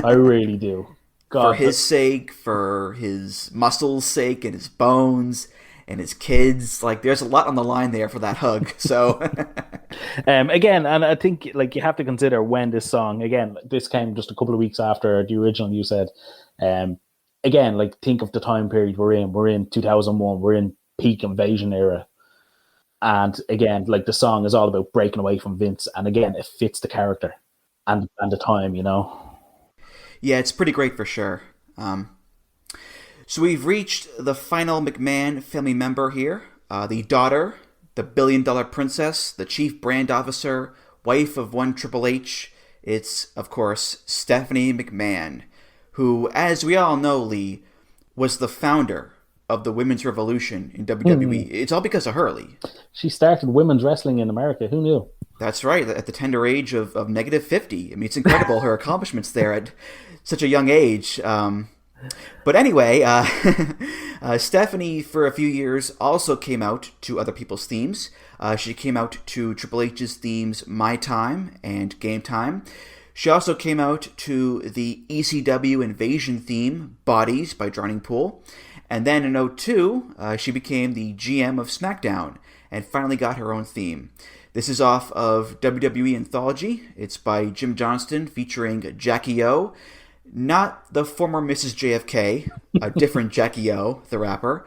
I really do. God, for his sake, for his muscles' sake, and his bones, and his kids. Like, there's a lot on the line there for that hug. So, again, and I think like you have to consider when this song, again, this came just a couple of weeks after the original. You said, again, like think of the time period we're in. We're in 2001. We're in peak Invasion era. And again, like the song is all about breaking away from Vince. And again, it fits the character and the time, you know? Yeah, it's pretty great for sure. So we've reached the final McMahon family member here. The daughter, the $1 billion princess, the chief brand officer, wife of one Triple H. It's, of course, Stephanie McMahon, who, as we all know, Lee, was the founder of the women's revolution in WWE. It's all because of her, Lee. She started women's wrestling in America. Who knew? That's right. At the tender age of -50. I mean, it's incredible her accomplishments there at such a young age. But anyway, Stephanie, for a few years, also came out to other people's themes. She came out to Triple H's themes My Time and Game Time. She also came out to the ECW Invasion theme, Bodies by Drowning Pool. And then in 2002, she became the GM of SmackDown and finally got her own theme. This is off of WWE Anthology. It's by Jim Johnston featuring Jackie O. Not the former Mrs. JFK, a different Jackie O, the rapper.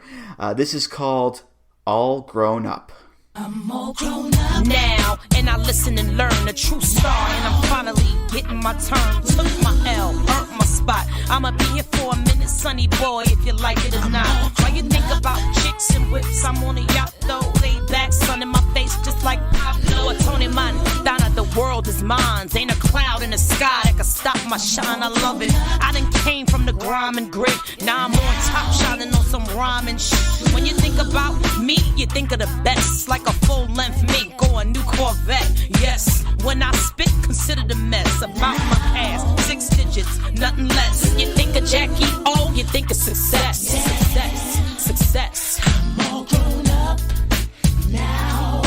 This is called All Grown Up. I'm all grown up now, and I listen and learn the true star, and I'm finally getting my turn. Took my L, earned my spot. I'ma be here for a minute, sonny boy, if you like it or not. Why you think about chicks and whips? I'm on a yacht though, laid back, sun in my face, just like Pablo or Tony Montana. The world is mine. Ain't a cloud in the sky that can stop my shine. I love it. I done came from the grime and grit. Now I'm on top, shining on some rhyme and shit. When you think about me, you think of the best, like a full-length mink or a new Corvette. Yes, when I spit, consider the mess about my past. 6 digits, nothing less. You think of Jackie O, you think of success. Success. I'm all grown up now.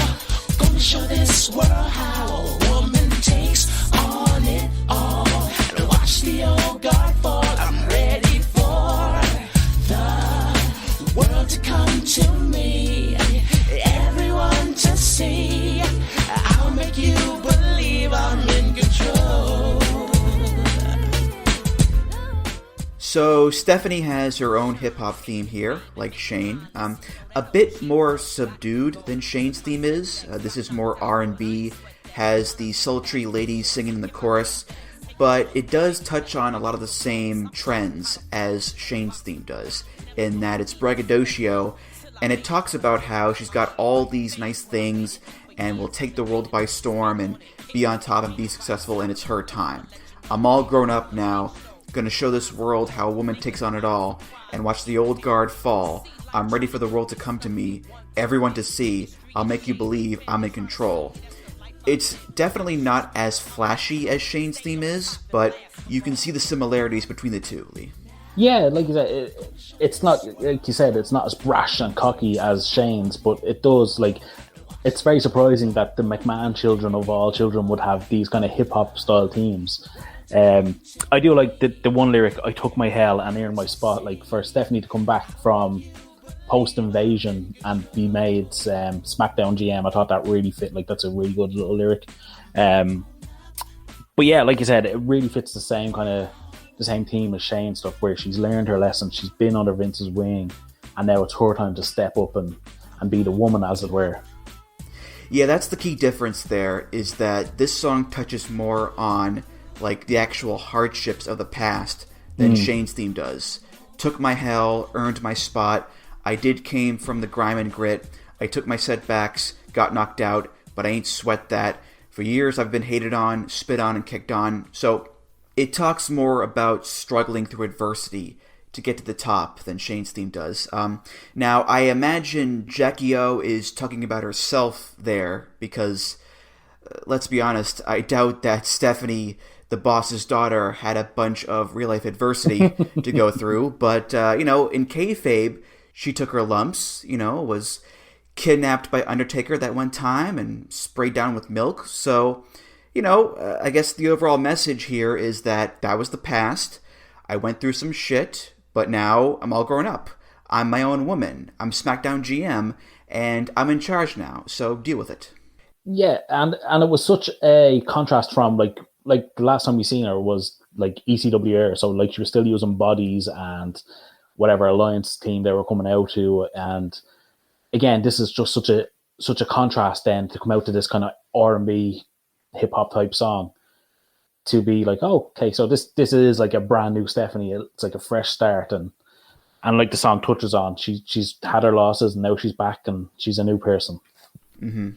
Gonna show this world how a woman takes on it all. And watch the old guard fall. I'm ready for the world to come to me. Everyone to see. I'll make you believe I'm in control. So Stephanie has her own hip-hop theme here, like Shane. A bit more subdued than Shane's theme is. This is more R&B, has the sultry ladies singing in the chorus, but it does touch on a lot of the same trends as Shane's theme does, in that it's braggadocio, and it talks about how she's got all these nice things and will take the world by storm and be on top and be successful, and it's her time. I'm all grown up now, gonna show this world how a woman takes on it all, and watch the old guard fall. I'm ready for the world to come to me, everyone to see. I'll make you believe I'm in control. It's definitely not as flashy as Shane's theme is, but you can see the similarities between the two, Lee. Yeah, like you said, it's not, like you said, it's not as brash and cocky as Shane's, but it does, like, it's very surprising that the McMahon children of all children would have these kind of hip-hop style themes. I do like the one lyric, I took my hell and earned my spot, like for Stephanie to come back from post-invasion and be made SmackDown GM. I thought that really fit, like that's a really good little lyric. But yeah, like you said, it really fits the same theme as Shane stuff, where she's learned her lesson, she's been under Vince's wing, and now it's her time to step up and be the woman, as it were. Yeah, that's the key difference there, is that this song touches more on like the actual hardships of the past than Shane's theme does. Took my hell, earned my spot. I came from the grime and grit. I took my setbacks, got knocked out, but I ain't sweat that. For years I've been hated on, spit on, and kicked on. So it talks more about struggling through adversity to get to the top than Shane's theme does. Now, I imagine Jackie O is talking about herself there because, let's be honest, I doubt that Stephanie, the boss's daughter, had a bunch of real-life adversity to go through. But, in kayfabe, she took her lumps, was kidnapped by Undertaker that one time and sprayed down with milk. So, I guess the overall message here is that was the past. I went through some shit, but now I'm all grown up. I'm my own woman. I'm SmackDown GM, and I'm in charge now, so deal with it. Yeah, and it was such a contrast from like the last time we seen her was like ECW era, so like she was still using bodies and whatever alliance team they were coming out to, and again, this is just such a contrast then to come out to this kind of R&B hip hop type song to be like, oh, okay, so this is like a brand new Stephanie. It's like a fresh start, and like the song touches on, she's had her losses and now she's back and she's a new person. Mm-hmm.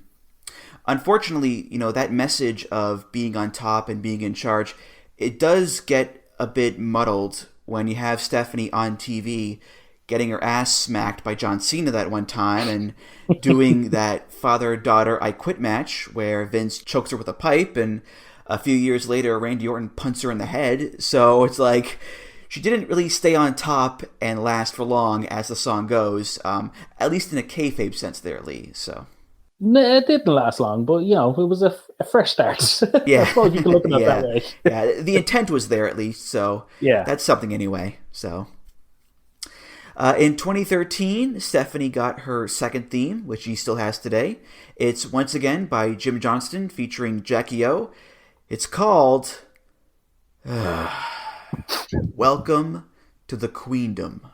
Unfortunately, that message of being on top and being in charge, it does get a bit muddled when you have Stephanie on TV getting her ass smacked by John Cena that one time and doing that father-daughter I Quit match where Vince chokes her with a pipe, and a few years later Randy Orton punts her in the head. So it's like she didn't really stay on top and last for long as the song goes, at least in a kayfabe sense there, Lee. So it didn't last long, but it was a fresh start. Yeah. I suppose you can look at it that way. Yeah, the intent was there at least, so yeah, that's something anyway. So in 2013, Stephanie got her second theme, which she still has today. It's once again by Jim Johnston featuring Jackie O. It's called Welcome to the Queendom.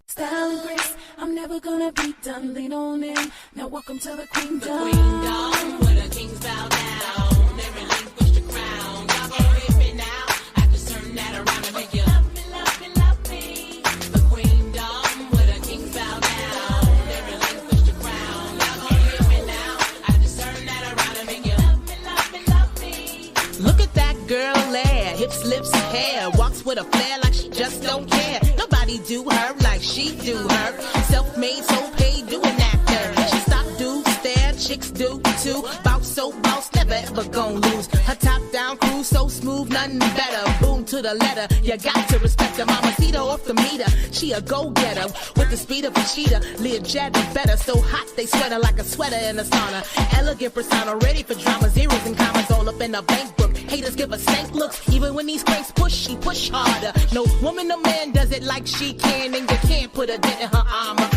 Style and grace, I'm never gonna be done. Lean on in. Now welcome to the queendom. The queendom, where the kings bow down. They relinquish the crown. Y'all gon' hear me now. I just turn that around and make you love me, love me, love me. The queendom, where the kings bow down. They relinquish the crown. Y'all gon' hear me now. I just turn that around and make you love me, love me, love me. Look at that girl there, hips, lips, hair, walks with a flair like she just don't care. Nobody do her like she do her. Self-made, so paid, do an actor. She stop, do, stare, chicks do too. Bounce, so bounce, never ever gon' lose. Her top down crew, so smooth, nothing better. Boom to the letter, you got to respect her. Mamacita off the meter, she a go-getter. With the speed of a cheetah, live jet better. So hot, they sweat her like a sweater in a sauna. Elegant persona, ready for drama, zeros and commas all up in the bank book. Haters give her stank looks, even when these cranks push, she push harder. No woman or man does it like she can, and you can't put a dent in her armor.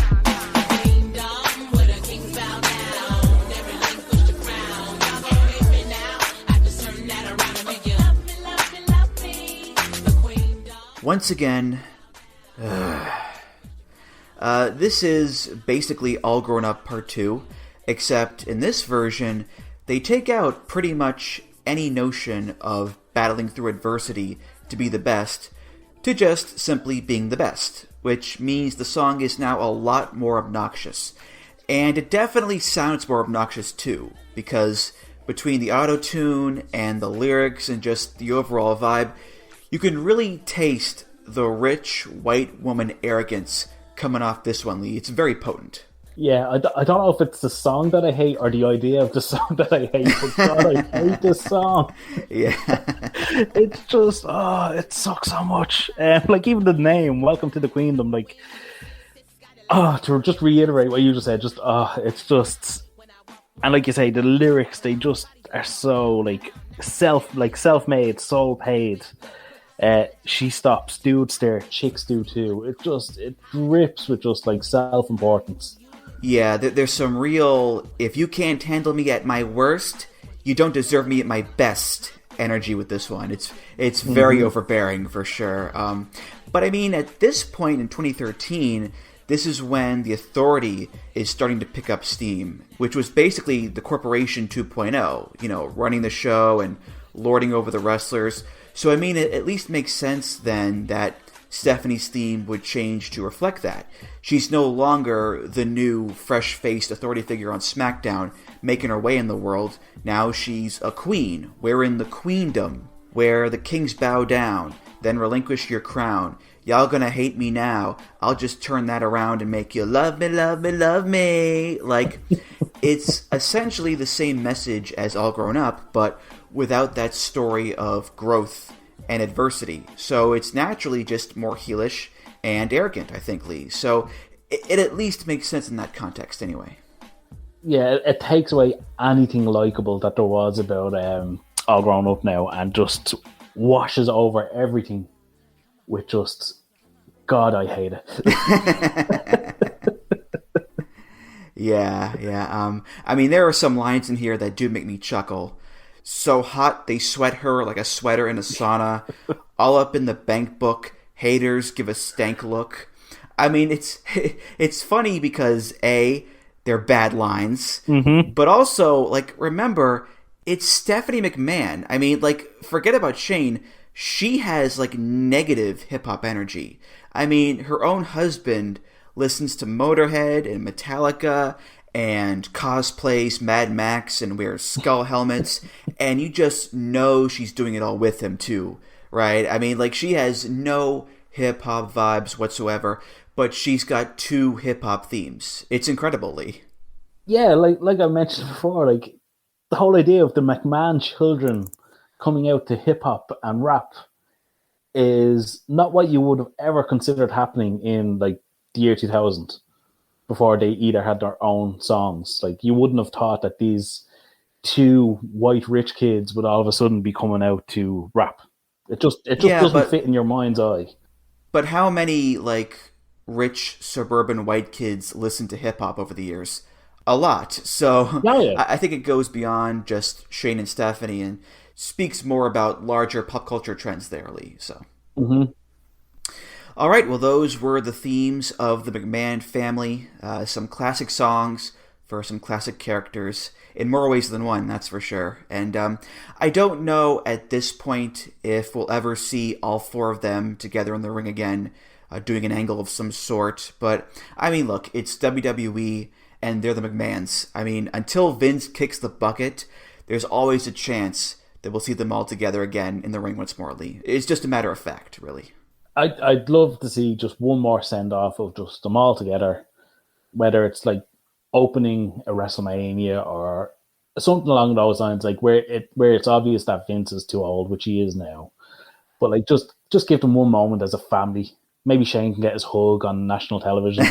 Queendom, where the kings bow down. They relinquish the crown. Y'all gon' hear me now. I just turn that around and make you love me, love me, love me. The queendom. Once again, this is basically All Grown Up Part 2, except in this version, they take out pretty much any notion of battling through adversity to be the best to just simply being the best, which means the song is now a lot more obnoxious. And it definitely sounds more obnoxious too, because between the auto-tune and the lyrics and just the overall vibe, you can really taste the rich white woman arrogance coming off this one, Lee. It's very potent. Yeah, I don't know if it's the song that I hate or the idea of the song that I hate, but God, I hate this song. Yeah. It's just, it sucks so much. Like, even the name, Welcome to the Queendom, like, to just reiterate what you just said, just, it's just, and like you say, the lyrics, they just are so, like, self-made, soul paid. She stops, dudes stare, chicks do too. It drips with just, like, self-importance. Yeah, there's some real, if you can't handle me at my worst, you don't deserve me at my best energy with this one. It's very overbearing for sure. But I mean, at this point in 2013, this is when the Authority is starting to pick up steam, which was basically the Corporation 2.0, running the show and lording over the wrestlers. So I mean, it at least makes sense then that Stephanie's theme would change to reflect that. She's no longer the new, fresh-faced authority figure on SmackDown, making her way in the world. Now she's a queen. We're in the queendom, where the kings bow down, then relinquish your crown. Y'all gonna hate me now. I'll just turn that around and make you love me, love me, love me. Like, it's essentially the same message as All Grown Up, but without that story of growth and adversity. So it's naturally just more heelish and arrogant, I think, Lee. So it at least makes sense in that context anyway. Yeah, it takes away anything likable that there was about All Grown Up now and just washes over everything with just, God, I hate it. Yeah. I mean, there are some lines in here that do make me chuckle. So hot they sweat her like a sweater in a sauna. All up in the bank book. Haters give a stank look. I mean, it's funny because A, they're bad lines, but also, like, remember, it's Stephanie McMahon. I mean, like, forget about Shane. She has, like, negative hip-hop energy. I mean, her own husband listens to Motorhead and Metallica and cosplays Mad Max and wears skull helmets, and you just know she's doing it all with him too, right? I mean, like, she has no hip-hop vibes whatsoever, but she's got 2 hip-hop themes. It's incredible, Lee. Yeah, like I mentioned before, like, the whole idea of the McMahon children coming out to hip-hop and rap is not what you would have ever considered happening in, like, the year 2000, before they either had their own songs. Like, you wouldn't have thought that these 2 white rich kids would all of a sudden be coming out to rap. It just doesn't fit in your mind's eye. But how many, like, rich suburban white kids listen to hip-hop over the years? A lot. So yeah. I think it goes beyond just Shane and Stephanie and speaks more about larger pop culture trends there, Lee. So. All right, well, those were the themes of the McMahon family. Some classic songs for some classic characters in more ways than one, that's for sure. And I don't know at this point if we'll ever see all 4 of them together in the ring again, doing an angle of some sort. But, I mean, look, it's WWE, and they're the McMahons. I mean, until Vince kicks the bucket, there's always a chance that we'll see them all together again in the ring once more, Lee. It's just a matter of fact, really. I'd love to see just one more send-off of just them all together, whether it's like opening a WrestleMania or something along those lines, like where it's obvious that Vince is too old, which he is now. But like just give them one moment as a family. Maybe Shane can get his hug on national television.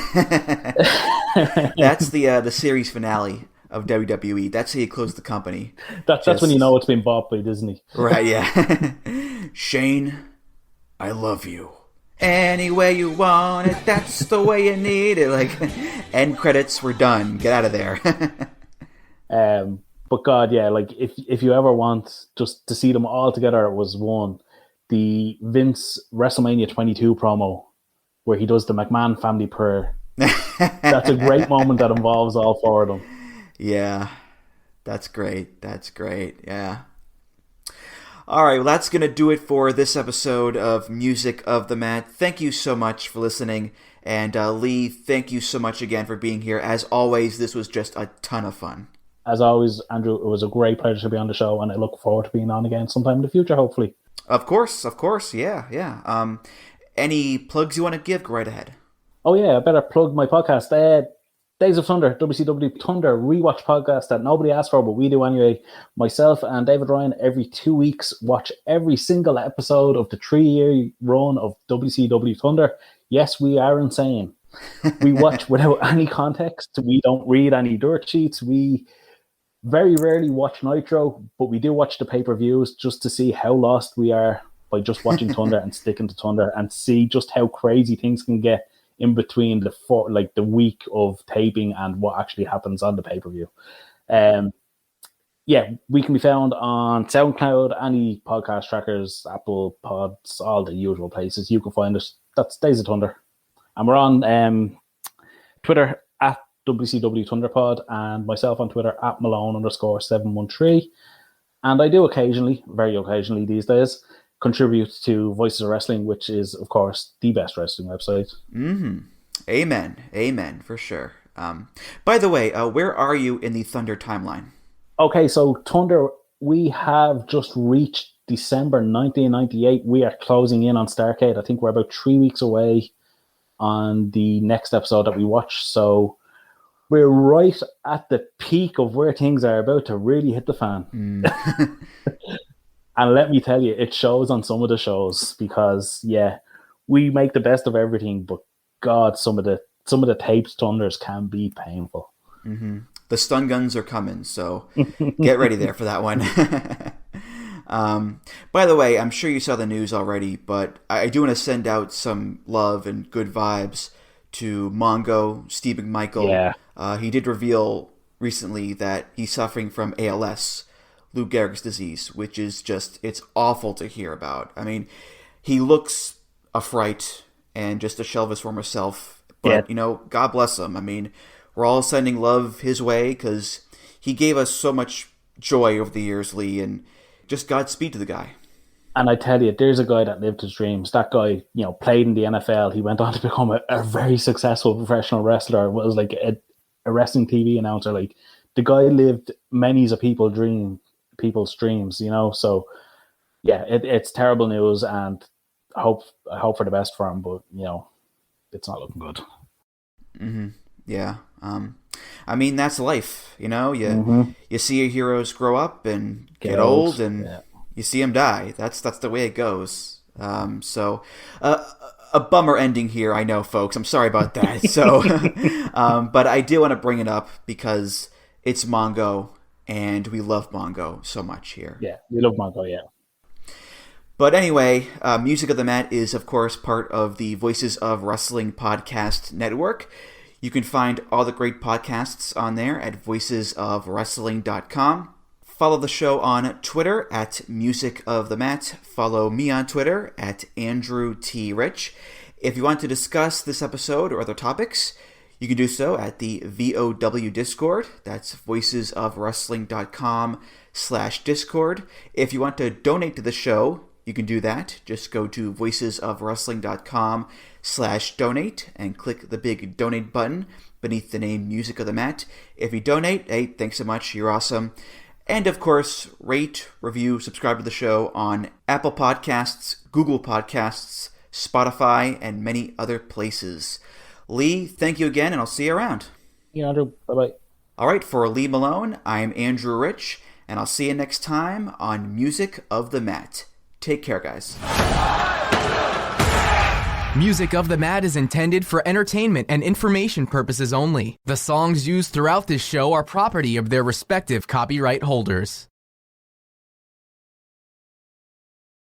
That's the series finale of WWE. That's how you close the company. That's when you know it's been bought by Disney. Right, yeah. Shane, I love you. Any way you want it, that's the way you need it. Like, end credits, we're done. Get out of there. But God, yeah, like if you ever want just to see them all together, it was one. The Vince WrestleMania 22 promo where he does the McMahon family prayer. That's a great moment that involves all 4 of them. Yeah, that's great. Yeah. All right, well, that's going to do it for this episode of Music of the Mat. Thank you so much for listening. And Lee, thank you so much again for being here. As always, this was just a ton of fun. As always, Andrew, it was a great pleasure to be on the show, and I look forward to being on again sometime in the future, hopefully. Of course, yeah. Any plugs you want to give? Go right ahead. Oh, yeah, I better plug my podcast. Days of Thunder, WCW Thunder rewatch podcast that nobody asked for, but we do anyway. Myself and David Ryan, every 2 weeks, watch every single episode of the 3-year run of WCW Thunder. Yes, we are insane. We watch without any context. We don't read any dirt sheets. We very rarely watch Nitro, but we do watch the pay-per-views just to see how lost we are by just watching Thunder and sticking to Thunder and see just how crazy things can get in between the week of taping and what actually happens on the pay-per-view. We can be found on SoundCloud, any podcast trackers, Apple Pods, all the usual places you can find us. That's Days of Thunder. And we're on Twitter at WCW Thunderpod and myself on Twitter at Malone_713. And I do occasionally, very occasionally these days, contribute to Voices of Wrestling, which is, of course, the best wrestling website. Amen, for sure. By the way, where are you in the Thunder timeline? Okay, so Thunder, we have just reached December 1998. We are closing in on Starrcade. I think we're about 3 weeks away on the next episode that we watch. So we're right at the peak of where things are about to really hit the fan. And let me tell you, it shows on some of the shows because, yeah, we make the best of everything, but God, some of the taped Thunders can be painful. The stun guns are coming, so get ready there for that one. By the way, I'm sure you saw the news already, but I do want to send out some love and good vibes to Mongo, Steve McMichael, He did reveal recently that he's suffering from ALS, Lou Gehrig's disease, which is just, it's awful to hear about. I mean, he looks a fright and just a shell of his former self. But, God bless him. I mean, we're all sending love his way because he gave us so much joy over the years, Lee, and just Godspeed to the guy. And I tell you, there's a guy that lived his dreams. That guy, played in the NFL. He went on to become a very successful professional wrestler. Was like a wrestling TV announcer. Like, the guy lived many of people's dreams, So, yeah, it's terrible news, and I hope for the best for him. But it's not looking good. Mm-hmm. Yeah. I mean, that's life. You see your heroes grow up and get old, and you see them die. That's the way it goes. So a bummer ending here, I know, folks. I'm sorry about that. So, but I do want to bring it up because it's Mongo, and we love Mongo so much here. Yeah, we love Mongo, yeah. But anyway, Music of the Mat is, of course, part of the Voices of Wrestling podcast network. You can find all the great podcasts on there at voicesofwrestling.com. Follow the show on Twitter at Music of the Mat. Follow me on Twitter at Andrew T. Rich. If you want to discuss this episode or other topics, you can do so at the VOW Discord. That's voicesofwrestling.com/Discord. If you want to donate to the show, you can do that. Just go to voicesofwrestling.com/donate and click the big donate button beneath the name Music of the Mat. If you donate, hey, thanks so much. You're awesome. And of course, rate, review, subscribe to the show on Apple Podcasts, Google Podcasts, Spotify, and many other places. Lee, thank you again, and I'll see you around. Yeah, Andrew. Bye-bye. All right, for Lee Malone, I'm Andrew Rich, and I'll see you next time on Music of the Mat. Take care, guys. Music of the Mat is intended for entertainment and information purposes only. The songs used throughout this show are property of their respective copyright holders.